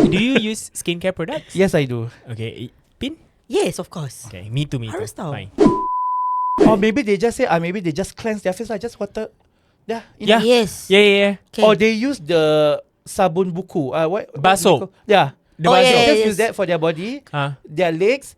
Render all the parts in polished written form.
Do you use skincare products? Yes, I do. Okay. Pin? Yes, of course. Okay. Me too. Harus tahu. Fine. Or maybe they just say, maybe they just cleanse their face. I just water. Yeah. Yeah. Yes. Yeah. Okay. Or they use the sabun buku. What Baso. is it called? Yeah. The Oh, baso. yeah, Just yes. use that for their body, their legs.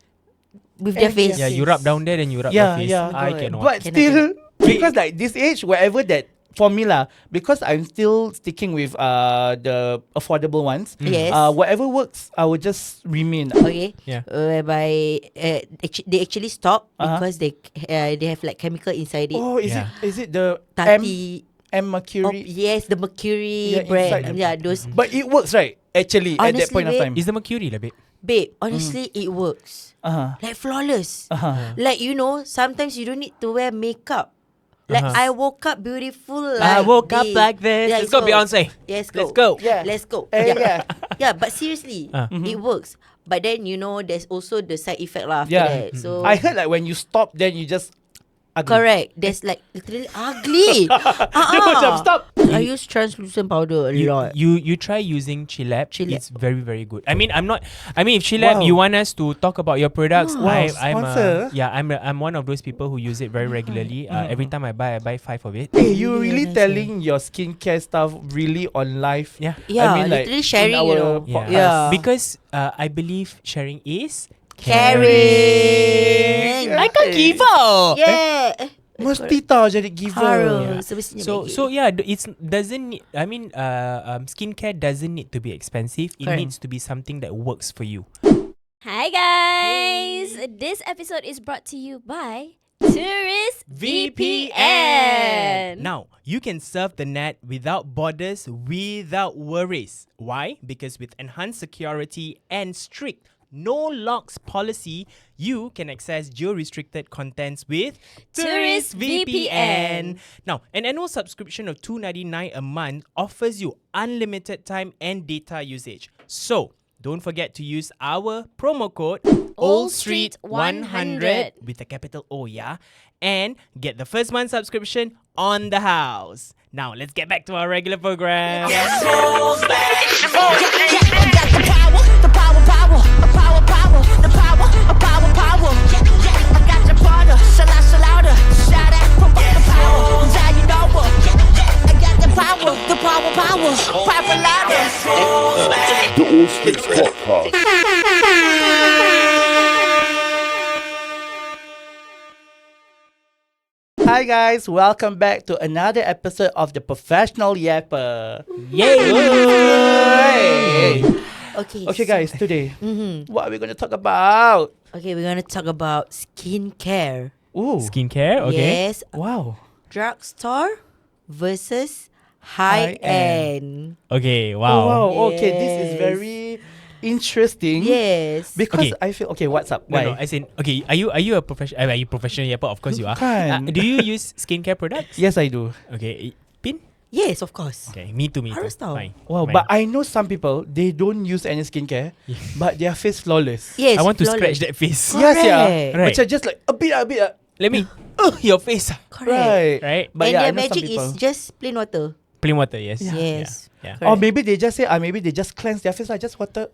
With their face. Yeah, you rub down there, then you rub Yeah, your face. yeah. I Good. cannot. But Cannot, still, because like this age, wherever that formula, because I'm still sticking with the affordable ones. Yes. Whatever works, I will just remain. Okay. Yeah. Whereby they actually stop Uh-huh. because they have like chemical inside it. Oh, is it the Tati. M mercury? Yes, the mercury Yeah, brand. inside. Yeah, those. But it works, right? Actually, at that Honestly, point of babe, time. Is the mercury lah, babe? Babe, honestly, it works. Like flawless. Like, sometimes you don't need to wear makeup. Like, I woke up beautiful. I Like woke up this. like this. Yeah, Let's go, Beyonce. Yes, go. Let's go. Yeah. Let's go. Yeah. Yeah, but seriously, it works. But then, there's also the side effect lah after Yeah. that. So I heard like when you stop, then you just ugly. correct. There's like literally ugly. Macam stop. I use translucent powder a lot. You try using Chilab. Chilab. It's very, very good. I mean, if Chilab, Wow. you want us to talk about your products, Wow, I'm sponsor. I'm one of those people who use it very regularly. Every time I buy 5 of it. Hey, you Really really nice, telling your skincare stuff really on live? Yeah. Yeah, I mean, like, literally sharing, in our Yeah. podcast. Yeah. Because I believe sharing is Caring. I can't give up. Yeah. Mesti tahu jadi giver. Harus. Semestinya So baik. so yeah, it's doesn't need, skincare doesn't need to be expensive. It Correct. needs to be something that works for you. Hi guys! This episode is brought to you by Tourist VPN. Now, you can surf the net without borders, without worries. Why? Because with enhanced security and strict no locks policy, you can access geo-restricted contents with Tourist VPN. Now, an annual subscription of $2.99 a month offers you unlimited time and data usage. So, don't forget to use our promo code OldStreet100 with a capital O, yeah? And get the first month subscription on the house. Now, let's get back to our regular program. The Old Streets Podcast. Hi guys, welcome back to another episode of the Professional Yapper. Yay! Okay guys, today, what are we going to talk about? Okay, we're gonna talk about skincare. Ooh, Skincare, okay. Yes, wow. drugstore versus high end. Okay, Oh, wow. wow, okay, this is Yes. very interesting. Yes. Because Okay. I feel, okay, what's up? No, Why? as in, okay, are you a professional? Are you professional yapper? Of course you are. Bukan. Do you use skincare products? Yes, I do. Okay, Pin? Yes, of course. Okay, me too. Harus tahu. Fine. Wow, Fine. but I know some people, they don't use any skincare, but their face flawless. Yes. I want to flawless. scratch that face. Correct. Yes, yeah. Right. Macam just like a bit. Let me. Your face. Correct. Right. Right? But And yeah, I their know some magic people. is just plain water. Plain water, yes. Yes. Yeah. Correct. Or maybe they just say, maybe they just cleanse their face, just water.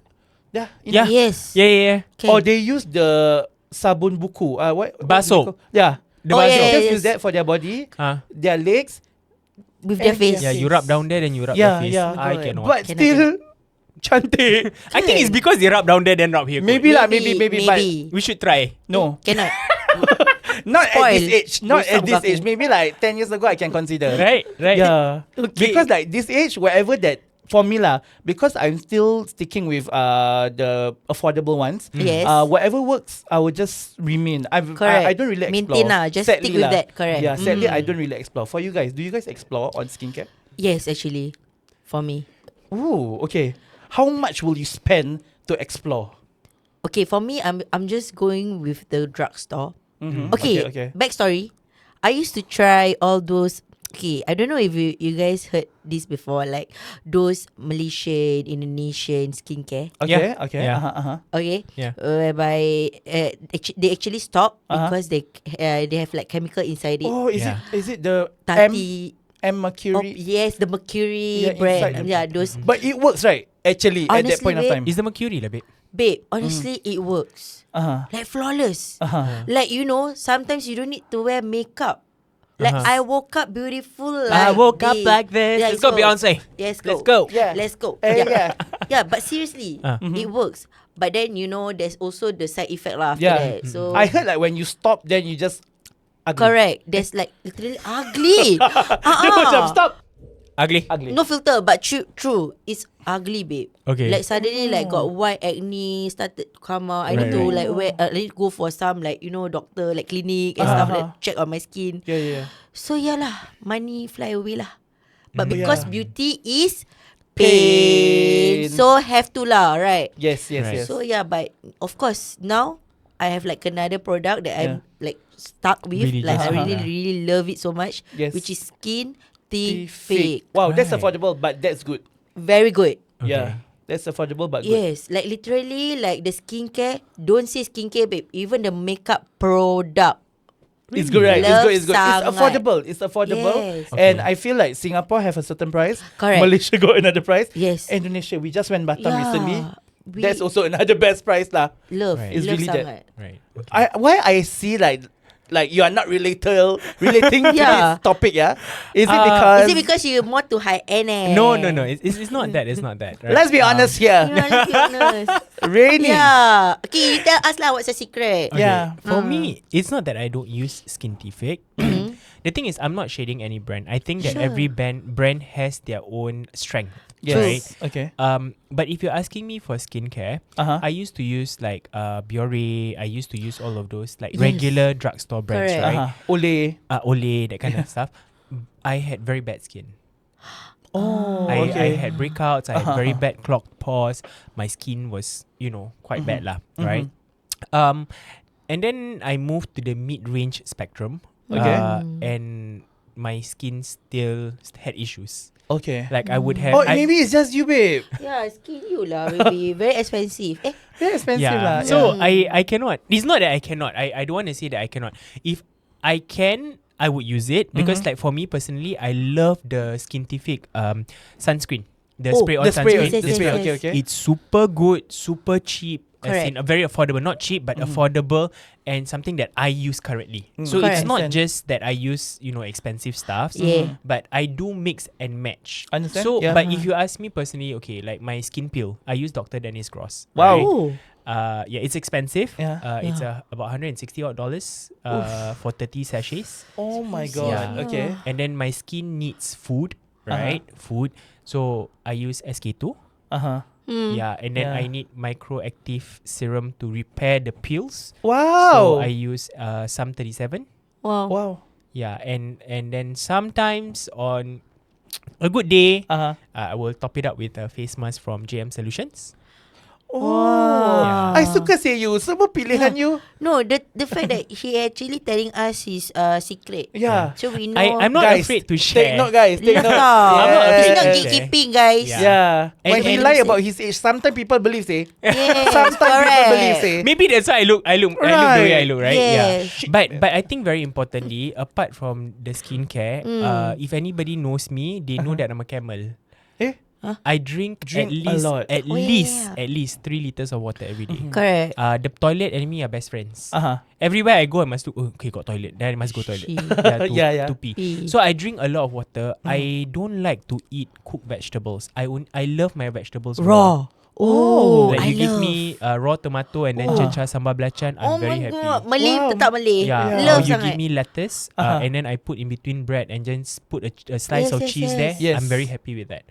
Yeah. Yeah. Yes. Yeah. Okay. Or they use the sabun buku. What is Baso. it called? Yeah. The Oh, baso. yeah, Just yes. use that for their body, their legs. With their And face. Yeah, you rub down there, then you rub Yeah, your face. yeah. I Good. cannot. But Cannot, still, cantik. I think it's because they rub down there, then rub here. Maybe lah, maybe. But We should try. no, Cannot. not at Spoil. this age. Not at Rosak this baku. age. Maybe like 10 years ago, I can consider. Right? Yeah. Okay. Because like this age, wherever that formula, because I'm still sticking with the affordable ones. Yes. Whatever works, I will just remain. I Correct. don't really explore. Maintain lah, just stick with that, correct. Yeah, sadly I don't really explore. For you guys, do you guys explore on skincare? Yes, actually. For me. Ooh, okay. How much will you spend to explore? Okay, for me, I'm just going with the drugstore. Mhm. Okay, backstory. I used to try all those. Okay, I don't know if you guys heard this before, like those Malaysian, Indonesian skincare. Okay, Yeah. okay. Yeah. Okay, Yeah. Whereby they actually stop Uh-huh. because they have like chemical inside it. Oh, Yeah. is it the Tati. M mercury? Yes, the mercury Yeah, brand. inside the- Yeah, those. But it works, right? Actually, at that Honestly, point of babe, time. Is the mercury lah, babe? Babe, honestly, it works. Like flawless. Like, you know, sometimes you don't need to wear makeup. Like, I woke up beautiful. I Like woke up this. like this. Yeah, Let's go, so- Beyonce. Yes, Let's go. Yeah. Let's go. Yeah. Yeah, but seriously, it works. But then, you know, there's also the side effect lah after Yeah. that. So I heard like when you stop, then you just ugly. correct. There's like literally ugly. Dia macam stop. Ugly. Ugly. No filter, but true. It's ugly, babe. Okay. Like suddenly, like got white acne started to come out. I need to like wear. I need to go for some like doctor like clinic and stuff like check on my skin. Yeah. So yeah lah, money fly away lah. But because Yeah. beauty is Pain. pain, so have to lah, right? Yes. Right. So yeah, but of course now I have like another product that I'm like stuck with. Really Like just I really, yeah. really love it so much. Yes. Which is Skin Fake. Fake. Wow, that's Right. affordable, but that's good. Very good. Yeah, that's affordable, but good. Yes, like literally like the skincare. Don't say skincare, babe. Even the makeup product. It's good, right? Love It's good. It's sangat. affordable. It's affordable. Yes. And Okay. I feel like Singapore have a certain price. Correct. Malaysia got another price. Yes. Indonesia, we just went Batam Yeah, recently. we That's also another best price lah. love. Right. It's Love really sangat. that. Right. Okay. Why I see like you are not relating to Yeah. this topic, yeah? Is it Uh, because Is it because you're more to high end? No. It's not that. It's not that. Right? let's be honest here. You know, let's be honest. Rainy. Yeah. Okay, you tell us lah what's the secret. Okay, Yeah. For me, it's not that I don't use Skintific. The thing is, I'm not shading any brand. I think that Sure. every brand has their own strength. Yes. Right. Okay. But if you're asking me for skincare, Uh-huh. I used to use like Biore. I used to use all of those like Yes. regular drugstore brands, Correct. right? Olay. Olay, that kind of stuff. I had very bad skin. Oh, I had breakouts. I had very bad clogged pores. My skin was, quite bad lah, right? And then I moved to the mid-range spectrum. Okay. And my skin still had issues. Okay. Like I would have. Oh, maybe it's just you, babe. Yeah, skin you lah, baby. Very expensive. Very expensive lah. So I cannot. It's not that I cannot. I don't want to say that I cannot. If I can, I would use it because like for me personally, I love the Skintific sunscreen. The spray on the spray. sunscreen. Yes, The yes, spray. yes. Okay, okay. It's super good, super cheap. As Correct. in very affordable, not cheap but affordable, and something that I use currently. So it's Correct. not Understand. just that I use expensive stuff. Yeah. But I do mix and match. Understand. So, Yeah. but if you ask me personally, okay, like my skin peel, I use Dr. Dennis Gross. Wow. right? Oh. Yeah, it's expensive. Yeah. It's about $160 for 30 sachets. Oh my god. Yeah. Okay. And then my skin needs food, right? Food. So I use SK2. Yeah, and then Yeah. I need microactive serum to repair the peels. Wow. So I use Sam 37. Wow. Wow. Yeah, and then sometimes on a good day, I will top it up with a face mask from JM Solutions. Oh. Yeah. I suka say you. Semua pilihan you. No, the fact that he actually telling us his secret. Yeah. So we know. I'm not Guys, afraid to Take share. note, guys. Take Love note. tau. I'm not afraid It's to not share. gatekeeping, guys. Yeah. Yeah. When And- he and- lie about his age, sometimes people believe, say. Yes, Sometimes people correct. believe, say. Maybe that's why I look the way I look, right? Yes. Yeah. But I think very importantly, apart from the skincare, if anybody knows me, they know that I'm a camel. Eh? I drink Drink at a least lot. at Oh, least yeah. at least 3 liters of water every day. Correct. The toilet and me are best friends. Everywhere I go, I must do. Oh, okay, got toilet. Then I must go toilet. Shit. Yeah. To pee. Pee. So I drink a lot of water. I don't like to eat cooked vegetables. I love my vegetables raw. Oh, Like I you give love. me raw tomato and then chencha sambal belacan, I'm Oh very my happy. god, Malay Wow. tetap Malay. Yeah, Love or you sangat. give me lettuce and then I put in between bread and just put a slice Yes, of yes, cheese yes. there. Yes. I'm very happy with that.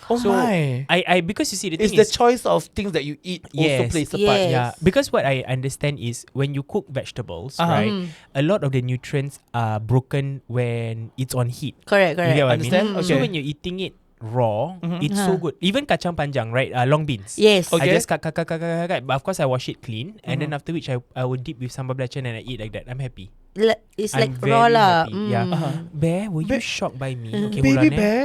Oh So my. I because you see the It's thing the is choice of things that you eat also Yes. plays a part. Yes. yeah, because what I understand is when you cook vegetables, right, a lot of the nutrients are broken when it's on heat. Correct, You correct. get what Understand? I mean? Okay. So when you're eating it raw, it's so good. Even kacang panjang, right? Long beans. Yes. Okay. I just cut. But of course, I wash it clean, and then after which I will dip with sambal belacan and I eat like that. I'm happy. It's I'm like very raw lah. happy. Yeah. Bear, were you shocked by me? Okay, hold Baby on. bear,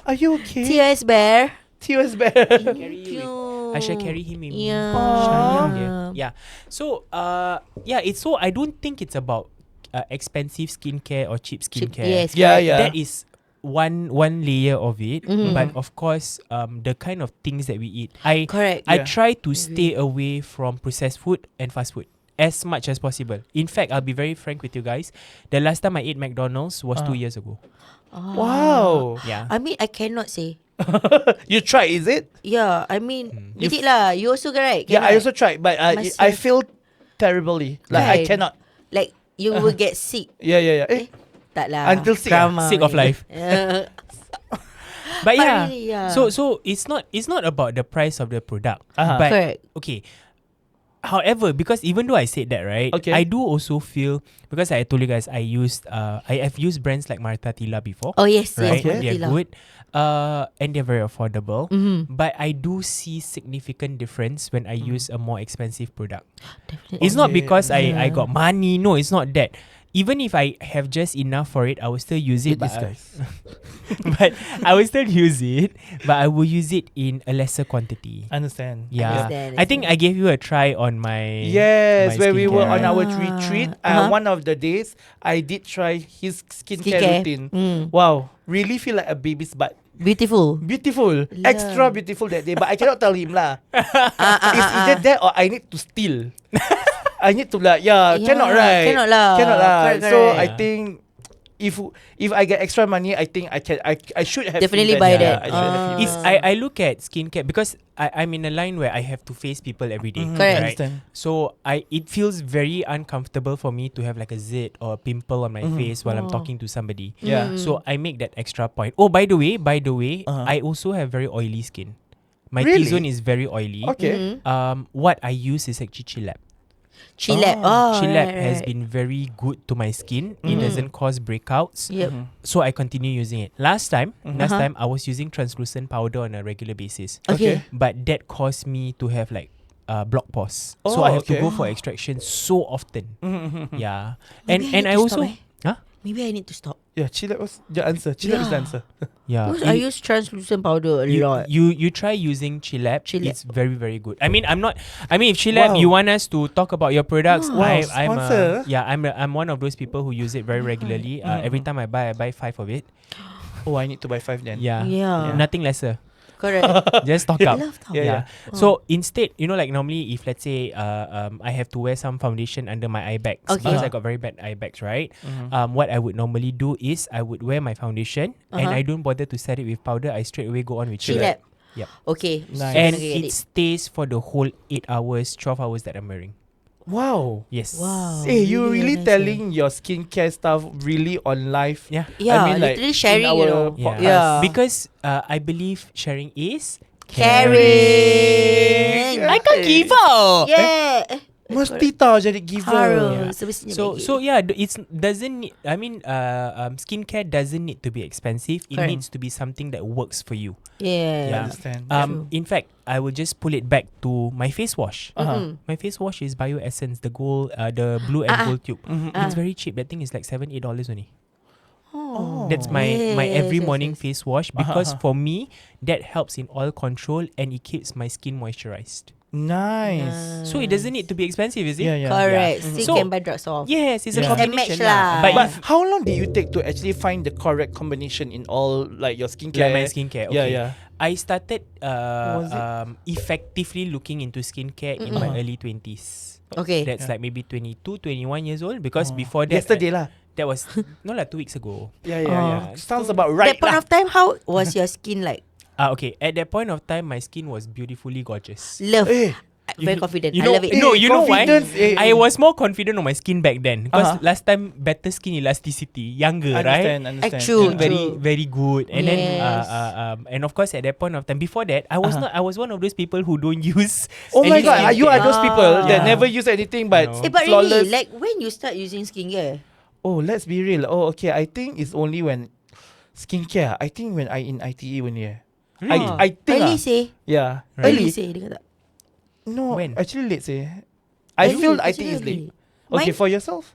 are you okay? TOS Bear. Tears bear. Carry you. Cute. I shall carry him in. Yeah. Sayang dia. Yeah. So it's so I don't think it's about expensive skincare or cheap skincare. Yes. Yeah, correct. yeah. That is one layer of it, but of course, the kind of things that we eat, Correct. I Yeah. try to stay away from processed food and fast food as much as possible. In fact, I'll be very frank with you guys. The last time I ate McDonald's was 2 years ago. Wow. Yeah. I mean, I cannot say. You tried, is it? Yeah, I mean, you did lah. You also right? Yeah, I Cannot? also tried, but Must I have- feel terribly. Like I Right. cannot. Like you will get sick. Yeah. Tak lah. Until sick, Drama. Sick of life. But yeah. really, yeah. So it's not about the price of the product. Uh-huh. But Correct. okay. However, because even though I said that, right, Okay. I do also feel, because I told you guys I have used brands like Martha Tila before. Oh yes, Right, yes. they're Martila. good, and they're very affordable. But I do see significant difference when I use a more expensive product. Definitely. It's not Okay, because I yeah. got money. No, it's not that. Even if I have just enough for it, I will still use it. This But, guys. but I will still use it. But I will use it in a lesser quantity. Understand. Yeah, Understand, I think I gave you a try on my Yes, my where we were skincare, on right? our retreat, one of the days, I did try his skincare Skincare. routine. Mm. Wow, really feel like a baby's butt. Beautiful. Beautiful, Yeah. extra beautiful that day. But I cannot tell him lah. It's either that or I need to steal. I need to Yeah, cannot right? cannot lah. Cannot lah. Correct, So correct. I think if I get extra money, I think I can. I should have Definitely invest. buy Yeah, that. I should have It's invest. I look at skincare because I'm in a line where I have to face people every day. Correct. Right? Understand. So it feels very uncomfortable for me to have like a zit or a pimple on my face while I'm talking to somebody. Yeah. So I make that extra point. Oh, by the way, Uh-huh. I also have very oily skin. My Really? T-zone is very oily. Okay. What I use is actually Chilap. Chilap. Oh, Chilap right, has right. been very good to my skin. It doesn't cause breakouts. Yep. So I continue using it. Last time Uh-huh. I was using translucent powder on a regular basis. Okay. But that caused me to have like block pores. Oh, So I have okay. to go for extraction so often. Yeah. Maybe And I I need to also stop, Huh? Maybe I need to stop. Yeah, Chilap was the answer. Chilap is the Yeah. answer. Yeah. Because I use translucent powder a lot. You try using Chilap. Chilap. It's very, very good. I mean, if Chilap, Wow. you want us to talk about your products, Wow, I'm sponsor. I'm one of those people who use it very regularly. Every time I buy 5 of it. Oh, I need to buy 5 then. Yeah. Yeah. Nothing lesser. Correct. Just stock I up. love that. Yeah. So instead, like normally, if let's say I have to wear some foundation under my eye bags Okay. because I got very bad eye bags, right? What I would normally do is I would wear my foundation and Uh-huh. I don't bother to set it with powder. I straight away go on with Chilap. Yep. Okay. Nice. And Okay, get it stays for the whole 8 hours, 12 hours that I'm wearing. Wow. Yes. Wow. Hey, you really nice, telling your skincare stuff really on live? Yeah. Yeah, I mean, like, literally in sharing, our you know. podcast. Yeah. Because I believe sharing is Caring. I can't give up. Yeah. Mesti tahu jadi giver. Harus. Semestinya So baik. so yeah, it's doesn't need, I mean skincare doesn't need to be expensive. It Correct. needs to be something that works for you. Yeah. Yeah. Understand. In fact, I will just pull it back to my face wash. Uh-huh. My face wash is Bio Essence, the gold, the blue and gold tube. It's very cheap. That thing is like $7-8 only. Oh. That's my every Yes, morning yes. face wash because for me that helps in oil control and it keeps my skin moisturized. Nice. So it doesn't need to be expensive, is it? Yeah, yeah. Correct. Yeah. Still So- can buy drugs off. Yes, it's Yeah. a Mix and combination match lah. But, But if, how long did you take to actually find the correct combination in all like your skincare? like my skincare, okay. Yeah, yeah. I started Was it? effectively looking into skincare in my early 20s. Okay. That's like maybe 22, 21 years old because before that Yesterday lah. that was no like 2 weeks ago. Yeah, yeah. Sounds about right That point lah. of time, how was your skin like? Okay, at that point of time my skin was beautifully gorgeous. Love. Eh, Very confident. You I know, love it. no, you know why? confidence, I was more confident on my skin back then because Uh-huh. last time better skin elasticity, younger, right? Understand. True. Skin very good, and then Yes. and of course at that point of time before that I was not, I was one of those people who don't use. Oh my any god, you are those people that Yeah. never use anything but No. But flawless. really, like when you start using skincare? Oh, let's be real. Oh, okay. I think it's only when skincare. I think when I in ITE when Really? I think Early ah, say. yeah. Right. Early Early. say dia kata. No, When? actually late say. I Early, feel ITE actually is late. early. Okay, Mine- for yourself?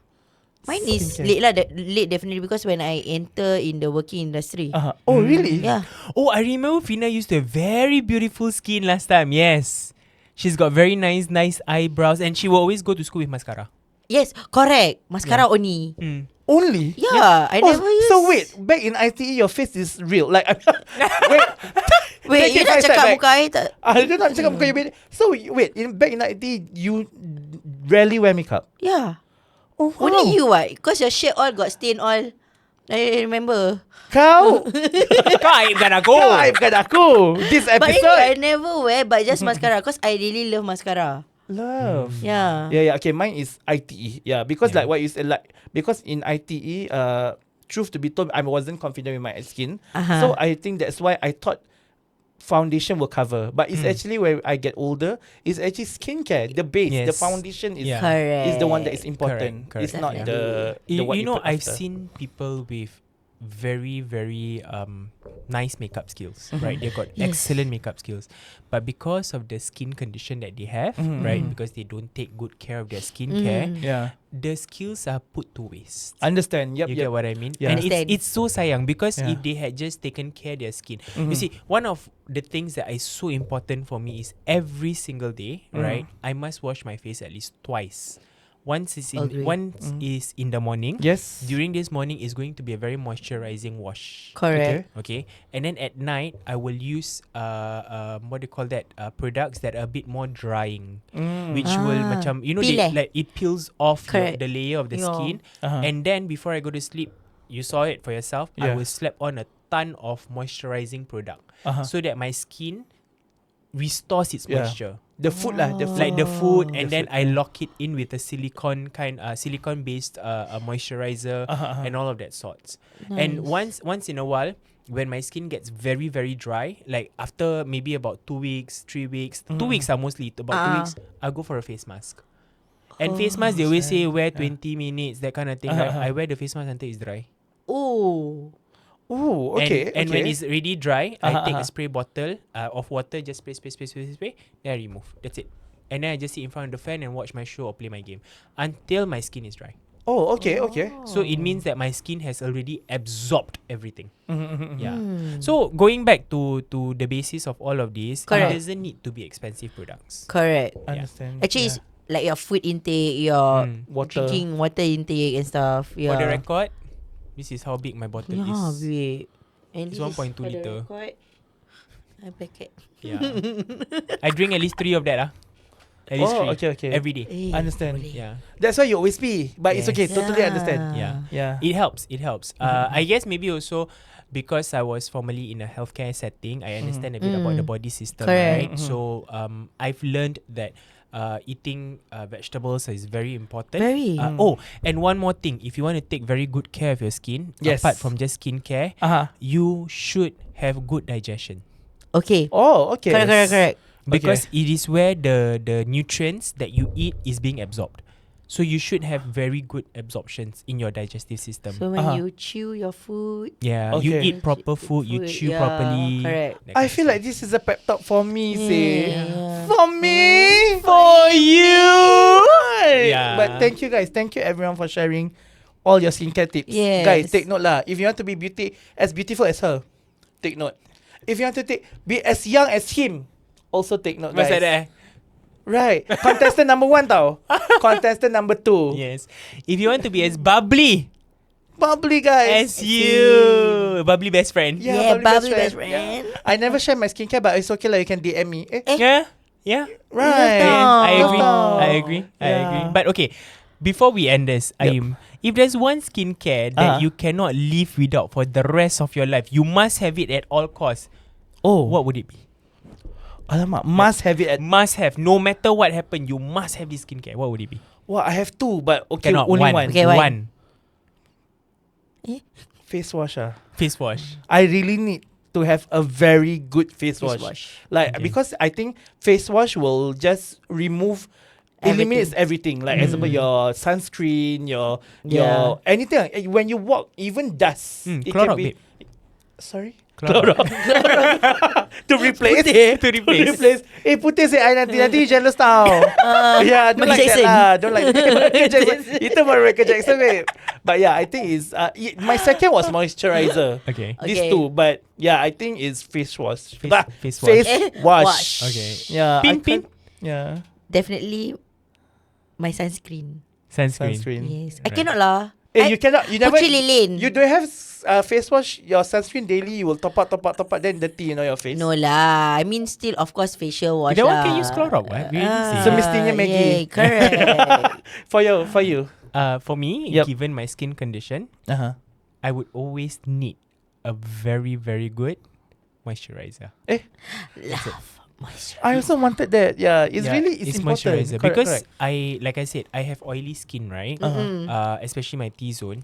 Mine is Skincare. late lah. Late definitely because when I enter in the working industry. Oh, really? Yeah. Oh, I remember Fina used to have very beautiful skin last time. Yes, she's got very nice eyebrows, and she will always go to school with mascara. Yes, correct. Mascara only. Only? Yeah, I never use. So wait, back in ITE, your face is real. Like, wait. Wait, you take nak it five step cakap back. muka I tak? I don't nak cakap muka you beda. So wait, back in ITE, you rarely wear makeup. Yeah. Oh, wow. Only you what? Because your shirt all got stain all. I remember. Kau, Kau aibkan aku. kau aibkan aku. This But episode. anyway, I never wear but just mascara because I really love mascara. Love. Yeah. Yeah. Okay, mine is ITE. Yeah, because like what you said, like because in ITE, truth to be told, I wasn't confident with my skin. Uh-huh. So I think that's why I thought foundation will cover. But it's actually where I get older, it's actually skincare. The base, the Yes. foundation is Yeah. Correct. is the one that is important. Correct, It's not correct. the what You know, put I've after. seen people with very nice makeup skills, right? They've got Yes. excellent makeup skills, but because of the skin condition that they have, right? Because they don't take good care of their skincare, Yeah. the skills are put to waste. Understand. Yep. You yep. get what I mean? Yeah. And Understand. it's so sayang because Yeah. if they had just taken care of their skin. You see, one of the things that is so important for me is every single day, right? I must wash my face at least twice. Once Agree. is in the morning. Yes. During this morning is going to be a very moisturizing wash. Correct. Okay. And then at night I will use what do you call that? Products that are a bit more drying. Which will Ah. macam you know Peel they, eh? like it peels off Correct. the layer of the Yeah. skin. Uh-huh. And then before I go to sleep, you saw it for yourself. Yeah. I will slap on a ton of moisturizing product so that my skin restores its Yeah. moisture. The food lah. The food. Like the food, and The then food, I lock it in with a silicone based moisturizer and all of that sorts. And once in a while, when my skin gets very very dry, like after maybe about 2 weeks, 3 weeks, 2 weeks are mostly about 2 weeks, I'll go for a face mask. And face mask, they always say wear 20 minutes, that kind of thing. Right? I wear the face mask until it's dry. Oh. Oh, okay. And when it's really dry, I take a Uh-huh. spray bottle of water, just spray, then I remove. That's it. And then I just sit in front of the fan and watch my show or play my game until my skin is dry. Oh, okay, okay. So it means that my skin has already absorbed everything. Mm-hmm. Yeah. So going back to the basis of all of this, Correct. it doesn't need to be expensive products. Correct. Understand. Actually, it's like your food intake, your Water. drinking water intake and stuff. Yeah. For the record, this is how big my bottle Yeah, is. babe. And It's this is 1.2 for the liter. record. I packet. Yeah. I drink at least 3 of that. At least 3. okay. Every day. Eh, Understand. boleh. Yeah. That's why you always pee. But it's okay. Yes. Totally understand. Yeah. Yeah. It helps. I guess maybe also because I was formerly in a healthcare setting, I understand a bit about the body system, Correct. right? So I've learned that eating vegetables is very important. Very. And one more thing, if you want to take very good care of your skin, Yes. apart from just skincare, you should have good digestion. Okay. Oh, okay. Correct. Because it is where the nutrients that you eat is being absorbed. So you should have very good absorptions in your digestive system. So when you chew your food, Yeah, you Okay. eat proper food, you chew yeah, properly. correct. that I kind of feel stuff. like this is a pep talk for me, say. Yeah. For me. For you. Yeah. But thank you guys. Thank you everyone for sharing all your skincare tips. Yes. Guys, take note lah. If you want to be as beautiful as her, take note. If you want to be as young as him, also take note, What's guys. that? Right. Contestant number 1 tau. Contestant number 2. Yes. If you want to be as bubbly Bubbly guys. as you, bubbly best friend. Yeah, bubbly best friend. Yeah. I never share my skincare, but it's okay lah. You can DM me. Yeah. Yeah. Right. I agree. Oh. I agree. Yeah. But okay, before we end this, Aim, if there's one skincare that you cannot live without for the rest of your life, you must have it at all costs. Oh. What would it be? Alamak, must have it at... Must have. No matter what happened, you must have this skincare. What would it be? Well, I have 2, but okay, Cannot. only One. one. Okay, one. One. Face wash. Face wash. I really need to have a very good face wash. Like, Okay. because I think face wash will just eliminates everything. Like, example, your sunscreen, your anything. When you walk, even dust. It Clorox, can be... babe. Sorry? Clorox. To replace. To replace. Putih say, nanti jealous tau. Yeah, don't like Michael that Jackson. lah. Don't like that. Michael Jackson. Itu baru Michael Jackson, babe. But yeah, I think it's... my second was moisturizer. Okay. These Okay. two. But yeah, I think it's face wash. Face Face wash. wash. Okay. Yeah. I Pin, pin. can't- Yeah. Definitely my sunscreen. Sunscreen. Sunscreen. Yes. I Right. cannot lah. You cannot. You never. Putri Lilin. You don't have face wash. Your sunscreen daily. You will top up. Then dirty. Your face. No lah. I mean, still of course facial wash That lah. one can use Clorox, what? We already say. Semestinya Maggie. Yeah, correct. For you. For me, Yep. given my skin condition, Uh-huh. I would always need a very, very good moisturizer. Love moisturizer. I also wanted that. Yeah, it's important. moisturizer Correct, because correct. like I said, I have oily skin, right? Especially my T-zone.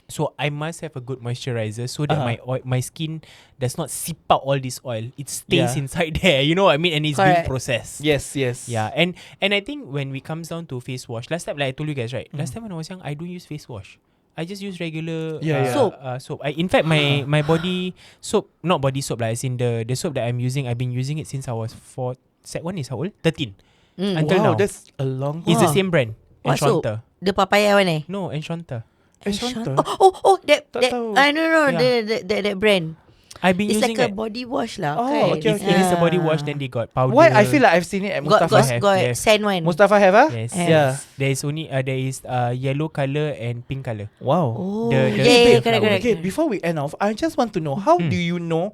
So I must have a good moisturizer so that my skin does not seep out all this oil. It stays Yeah. inside there. You know what I mean? And it's being Correct. processed. Yes. Yeah, and I think when we comes down to face wash, last time, like I told you guys, right? Last time when I was young, I don't use face wash. I just use regular Soap. soap. In fact, my body soap, not body soap, like as in the soap that I'm using, I've been using it since I was 4. Set 1 is how old? 13. Until Wow, now. that's a long. It's the Wow. same brand. What soap? Enchanta. The papaya one eh? No, Enchanta. Enchanta? Oh, that Tak tahu. I don't know Yeah. that brand. I've been It's using like a it. body wash lah. Oh, kan? okay, It is a body wash, then they got powder. Why I feel like I've seen it at got Mustafa. got Yes. sand one. Mustafa have Yes. Yeah. There is only there is yellow color and pink color. Wow. Oh, The- yeah, the- correct. Okay, before we end off, I just want to know how do you know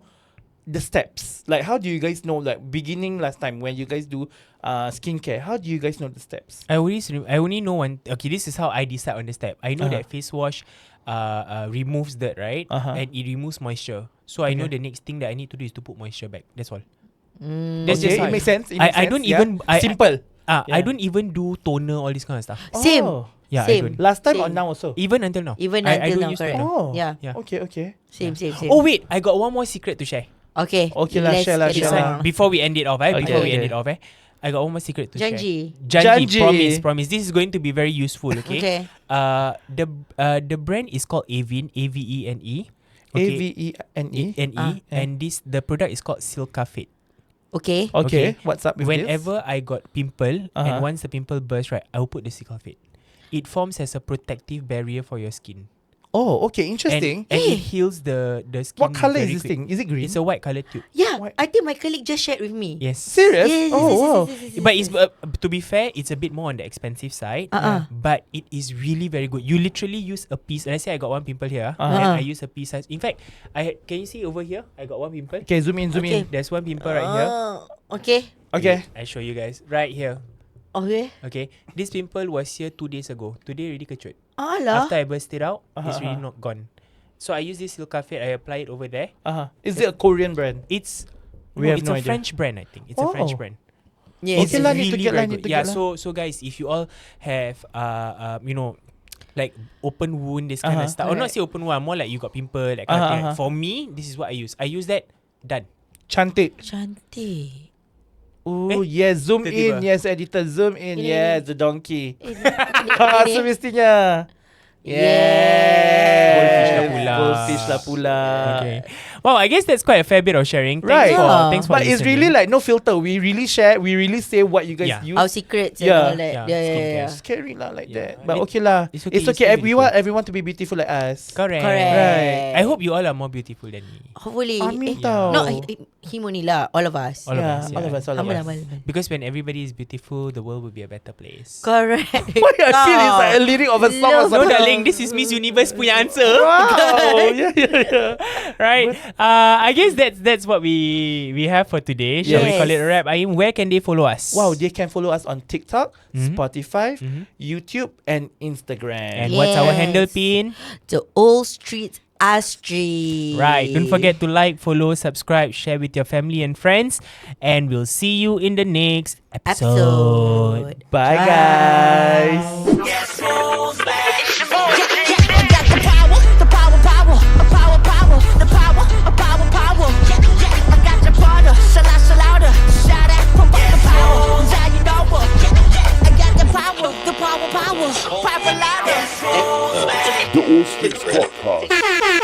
the steps? Like, how do you guys know? Like, beginning last time when you guys do skincare, how do you guys know the steps? I only know one. Okay, this is how I decide on the step. I know that face wash removes dirt, right? And it removes moisture. So I know the next thing that I need to do is to put moisture back. That's all. That's Okay, just how it makes sense. It makes I sense, don't yeah. even Simple. I Yeah. don't even do toner, all this kind of stuff. Same. Oh. Yeah, I Same. don't. Last time or Same. now also? Even until now. Even I until don't now, use correct. toner. Oh. Yeah. Yeah. Okay. Same. Oh wait, I got one more secret to share. Okay. Okay lah, let's share lah, get it share on. lah. Before we end it off, Before we Okay. end it off, I got one more secret to share. Janji. Janji. Janji. Promise. This is going to be very useful. Okay. Okay. The brand is called Avene. Avene. Okay. Avene. And the product is called Silcafate. Okay. Okay. What's up with Whenever I got pimple and Uh-huh. once the pimple bursts, right, I will put the Silcafate. It forms as a protective barrier for your skin. this? Oh, okay. Interesting. And it heals the skin. What color very is this quick. thing? Is it green? It's a white color tube. Yeah, What? I think my colleague just shared with me. Yes. Serious? Yes, Oh, yes, wow. yes. But it's to be fair, it's a bit more on the expensive side. But it is really very good. You literally use a piece. Let's say I got one pimple here, and I use a piece size. In fact, can you see over here? I got one pimple. Okay, zoom in. Okay. There's one pimple right here. Okay. Okay. I show you guys right here. Okay. Okay, this pimple was here 2 days ago. Today already kecut. Alah. After I burst it out, it's really not gone. So I use this Silcafate. I apply it over there. Is it a Korean brand? It's We have it's no a idea. French brand. I think it's a French Oh. brand. Yes. Okay It's lah, need to really get lah, very need good. to Yeah. get lah. So guys, if you all have like open wound, this kind of stuff. Or not say open wound, more like you got pimple, that kind of thing. For me, this is what I use. I use that. Done. Cantik. Cantik. Oh, yes. Zoom Tiba-tiba. in. Yes, editor. Zoom in. Ini. Yes, the donkey. Ini. Semestinya. Goldfish lah pula. Goldfish lah pula. Okay. Wow, I guess that's quite a fair bit of sharing. Right. Thanks for But it's listening. really like no filter. We really share. We really say what you guys Yeah. use. Our secrets and Yeah. all that. Yeah, Yeah. skincare. Scary lah like Yeah. that. But I mean, okay lah. it's okay, It's it's okay. still We want everyone to be beautiful like us. Correct. Correct. I hope you all are more beautiful than me. Hopefully. Amin Yeah. tau. No, him only lah. All of us. All of Yeah, us, all of us. All of Amal, us. amal, amal. Because when everybody is beautiful, the world will be a better place. Correct. Why I feel it's like a lyric of a song or No, something. darling, this is Miss Universe punya answer. Wow. Yeah. Right. I guess that's what we have for today. Shall we Yes. call it a wrap? Aim, where can they follow us? Wow, they can follow us on TikTok, Mhm. Spotify, Mhm. YouTube, and Instagram. And what's our Yes. handle pin? The Old Street Astri. Right. Don't forget to like, follow, subscribe, share with your family and friends. And we'll see you in the next episode. Bye, guys. The All Streets Podcast.